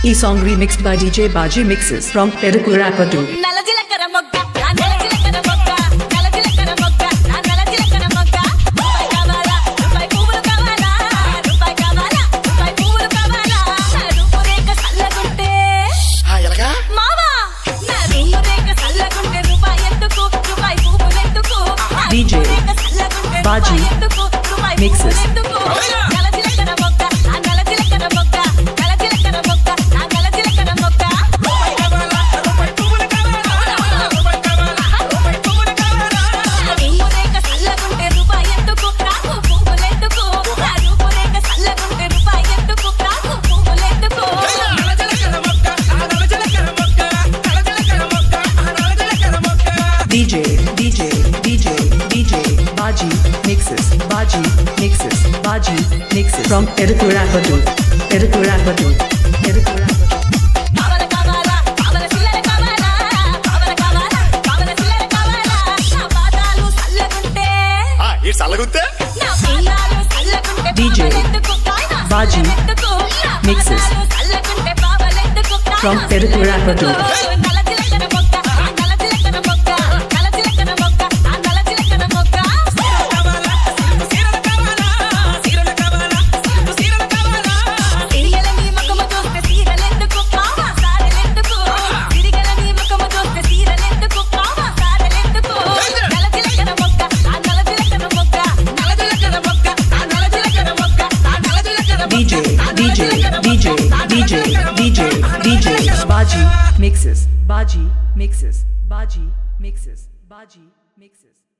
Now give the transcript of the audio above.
E song remixed by DJ Baji Mixes from Peruku Rapadu. DJ Baji Mixes. Baji Mixes from Peruku Rapadu. Peruku Rapadu. Peruku Rapadu. DJ Baji Mixes from Peruku Rapadu. DJ Baji Mixes. Baji Mixes. Baji Mixes. Baji Mixes.